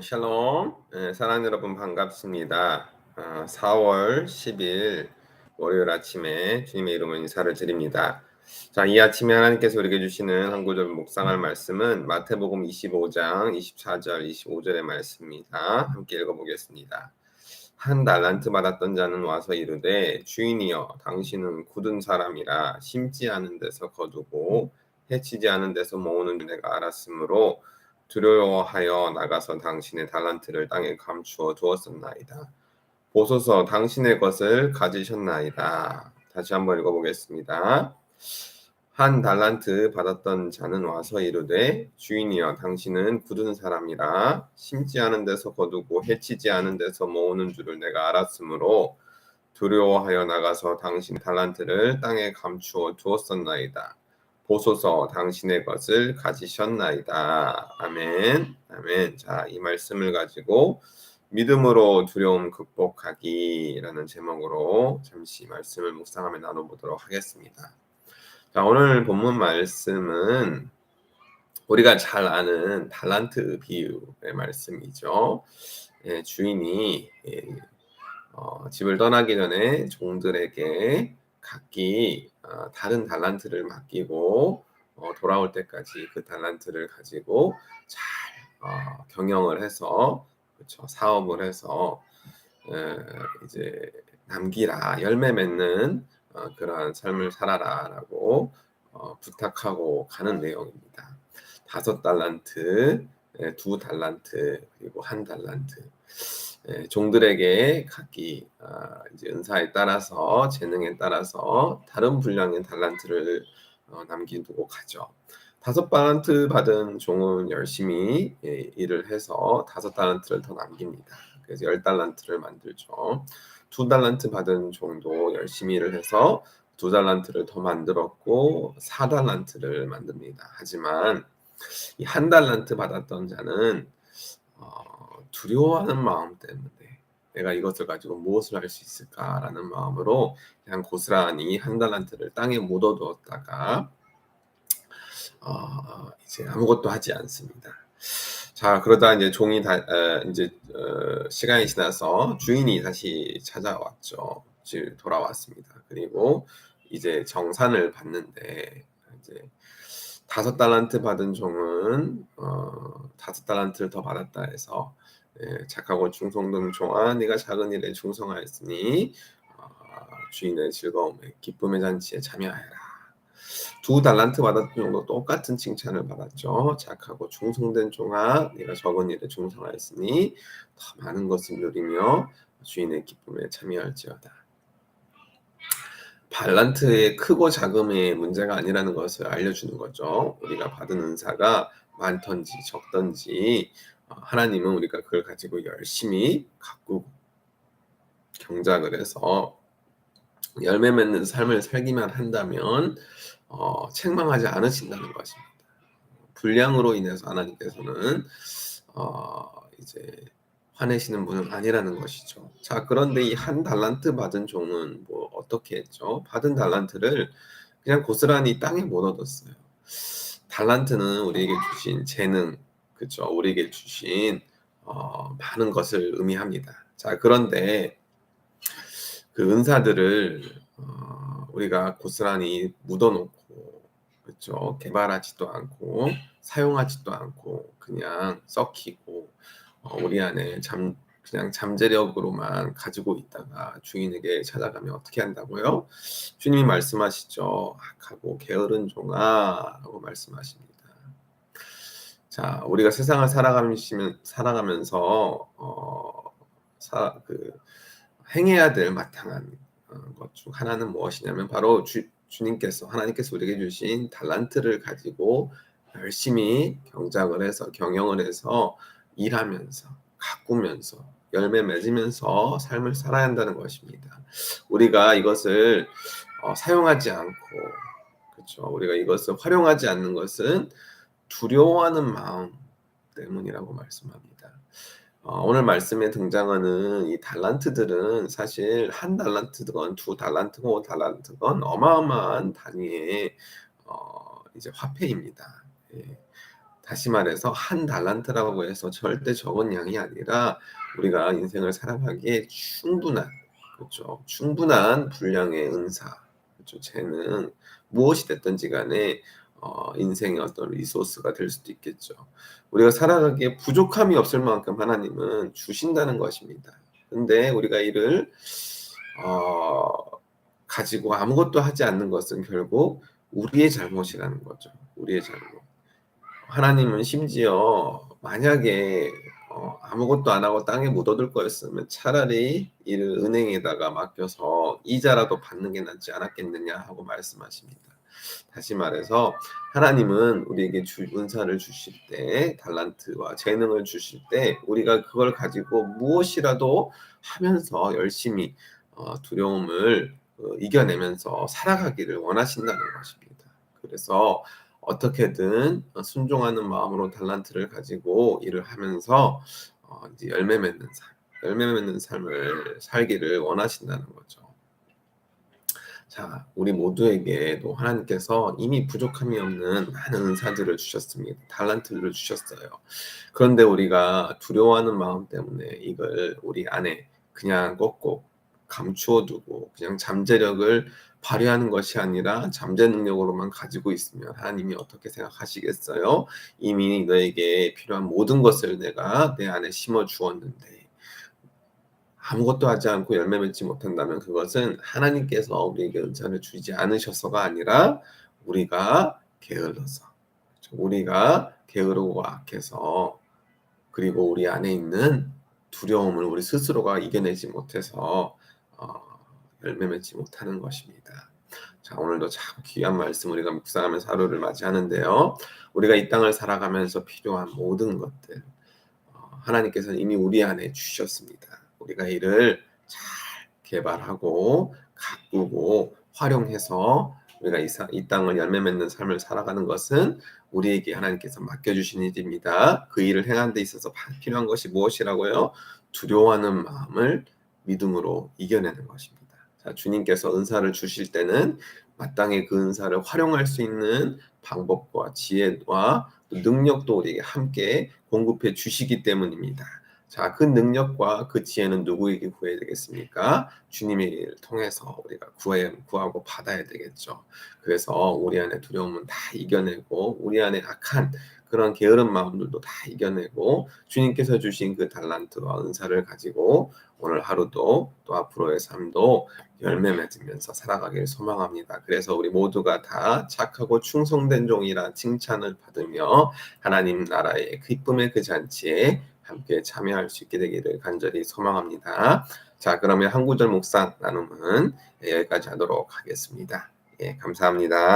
샬롬. 사랑하는 여러분 반갑습니다. 4월 10일 월요일 아침에 주님의 이름으로 인사를 드립니다. 자, 이 아침에 하나님께서 우리에게 주시는 한 구절 묵상할 말씀은 마태복음 25장 24절 25절의 말씀입니다. 함께 읽어보겠습니다. 한 달란트 받았던 자는 와서 이르되 주인이여 당신은 굳은 사람이라 심지 않은 데서 거두고 해치지 않은 데서 모으는 줄 내가 알았으므로 두려워하여 나가서 당신의 달란트를 땅에 감추어 두었었나이다. 보소서 당신의 것을 가지셨나이다. 다시 한번 읽어보겠습니다. 한 달란트 받았던 자는 와서 이르되 주인이여 당신은 굳은 사람이라 심지 않은 데서 거두고 해치지 않은 데서 모으는 줄을 내가 알았으므로 두려워하여 나가서 당신 달란트를 땅에 감추어 두었었나이다. 보소서 당신의 것을 가지셨나이다. 아멘. 아멘. 자, 이 말씀을 가지고 믿음으로 두려움 극복하기라는 제목으로 잠시 말씀을 묵상하며 나눠보도록 하겠습니다. 자, 오늘 본문 말씀은 우리가 잘 아는 달란트 비유의 말씀이죠. 주인이 집을 떠나기 전에 종들에게 각기 다른 달란트를 맡기고 돌아올 때까지 그 달란트를 가지고 잘 경영을 해서 그렇죠, 사업을 해서 이제 남기라 열매 맺는 그러한 삶을 살아라라고 부탁하고 가는 내용입니다. 5달란트, 2달란트 그리고 1달란트. 종들에게 각기 이제 은사에 따라서 재능에 따라서 다른 분량의 달란트를 남기두고 가죠. 5달란트 받은 종은 열심히 일을 해서 5달란트를 더 남깁니다. 그래서 10달란트를 만들죠. 2달란트 받은 종도 열심히 일을 해서 2달란트를 더 만들었고 4달란트를 만듭니다. 하지만 이 1달란트 받았던 자는 두려워하는 마음 때문에 내가 이것을 가지고 무엇을 할 수 있을까라는 마음으로 그냥 고스란히 1달란트를 땅에 묻어두었다가 이제 아무것도 하지 않습니다. 자, 그러다 이제 종이 시간이 지나서 주인이 다시 찾아왔죠. 돌아왔습니다. 그리고 이제 정산을 받는데 이제 5달란트 받은 종은 5달란트를 더 받았다 해서 착하고 충성된 종아 네가 작은 일에 충성하였으니 주인의 즐거움에 기쁨의 잔치에 참여하여라. 2달란트 받았던 종도 똑같은 칭찬을 받았죠. 착하고 충성된 종아 네가 적은 일에 충성하였으니 더 많은 것을 누리며 주인의 기쁨에 참여할지어다. 달란트의 크고 작음의 문제가 아니라는 것을 알려주는 거죠. 우리가 받은 은사가 많던지 적던지 하나님은 우리가 그걸 가지고 열심히 가꾸고 경작을 해서 열매 맺는 삶을 살기만 한다면 책망하지 않으신다는 것입니다. 불량으로 인해서 하나님께서는 이제 화내시는 분은 아니라는 것이죠. 자, 그런데 이 1달란트 받은 종은 뭐 어떻게 했죠? 받은 달란트를 그냥 고스란히 땅에 묻어뒀어요. 달란트는 우리에게 주신 재능, 그렇죠? 우리에게 주신 많은 것을 의미합니다. 자, 그런데 그 은사들을 우리가 고스란히 묻어놓고, 그렇죠? 개발하지도 않고 사용하지도 않고 그냥 썩히고 우리 안에 그냥 잠재력으로만 가지고 있다가 주인에게 찾아가면 어떻게 한다고요? 주님이 말씀하시죠. 악하고 게으른 종아라고 말씀하십니다. 자, 우리가 세상을 살아가면서 행해야 될 마땅한 것 중 하나는 무엇이냐면 바로 하나님께서 우리에게 주신 달란트를 가지고 열심히 경작을 해서 경영을 해서 일하면서 가꾸면서 열매 맺으면서 삶을 살아야 한다는 것입니다. 우리가 이것을 사용하지 않고 그렇죠. 우리가 이것을 활용하지 않는 것은 두려워하는 마음 때문이라고 말씀합니다. 오늘 말씀에 등장하는 이 달란트들은 사실 1달란트건 2달란트건 5달란트건 어마어마한 단위의 이제 화폐입니다. 예. 다시 말해서 한 달란트라고 해서 절대 적은 양이 아니라 우리가 인생을 살아가기에 충분한, 그렇죠, 충분한 분량의 은사, 그렇죠, 재능, 무엇이 됐든지 간에 인생의 어떤 리소스가 될 수도 있겠죠. 우리가 살아가기에 부족함이 없을 만큼 하나님은 주신다는 것입니다. 근데 우리가 이를 어 가지고 아무것도 하지 않는 것은 결국 우리의 잘못이라는 거죠. 우리의 잘못. 하나님은 심지어 만약에 아무것도 안 하고 땅에 묻어둘 거였으면 차라리 이를 은행에다가 맡겨서 이자라도 받는 게 낫지 않았겠느냐 하고 말씀하십니다. 다시 말해서 하나님은 우리에게 은사를 주실 때, 달란트와 재능을 주실 때 우리가 그걸 가지고 무엇이라도 하면서 열심히 두려움을 이겨내면서 살아가기를 원하신다는 것입니다. 그래서 어떻게든 순종하는 마음으로 달란트를 가지고 일을 하면서 이제 열매 맺는 삶을 살기를 원하신다는 거죠. 자, 우리 모두에게도 하나님께서 이미 부족함이 없는 많은 은사들을 주셨습니다. 달란트를 주셨어요. 그런데 우리가 두려워하는 마음 때문에 이걸 우리 안에 그냥 꼭꼭 감추어 두고 그냥 잠재력을 발휘하는 것이 아니라 잠재 능력으로만 가지고 있으면 하나님이 어떻게 생각하시겠어요? 이미 너에게 필요한 모든 것을 내가 내 안에 심어 주었는데 아무것도 하지 않고 열매 맺지 못한다면 그것은 하나님께서 우리에게 은사를 주지 않으셔서가 아니라 우리가 게을러서, 우리가 게으르고 악해서, 그리고 우리 안에 있는 두려움을 우리 스스로가 이겨내지 못해서 열매 맺지 못하는 것입니다. 자, 오늘도 참 귀한 말씀 우리가 묵상하면서 하루를 맞이하는데요. 우리가 이 땅을 살아가면서 필요한 모든 것들 하나님께서는 이미 우리 안에 주셨습니다. 우리가 이를 잘 개발하고 가꾸고 활용해서 우리가 이 땅을 열매 맺는 삶을 살아가는 것은 우리에게 하나님께서 맡겨주신 일입니다. 그 일을 행하는 데 있어서 필요한 것이 무엇이라고요? 두려워하는 마음을 믿음으로 이겨내는 것입니다. 자, 주님께서 은사를 주실 때는 마땅히 그 은사를 활용할 수 있는 방법과 지혜와 능력도 우리에게 함께 공급해 주시기 때문입니다. 자, 그 능력과 그 지혜는 누구에게 구해야 되겠습니까? 주님의 일을 통해서 우리가 구하고 받아야 되겠죠. 그래서 우리 안에 두려움은 다 이겨내고 우리 안에 악한 그런 게으른 마음들도 다 이겨내고 주님께서 주신 그 달란트와 은사를 가지고 오늘 하루도 또 앞으로의 삶도 열매 맺으면서 살아가길 소망합니다. 그래서 우리 모두가 다 착하고 충성된 종이라 칭찬을 받으며 하나님 나라의 기쁨의 그 잔치에 함께 참여할 수 있게 되기를 간절히 소망합니다. 자, 그러면 한 구절 묵상 나눔은 여기까지 하도록 하겠습니다. 예, 감사합니다.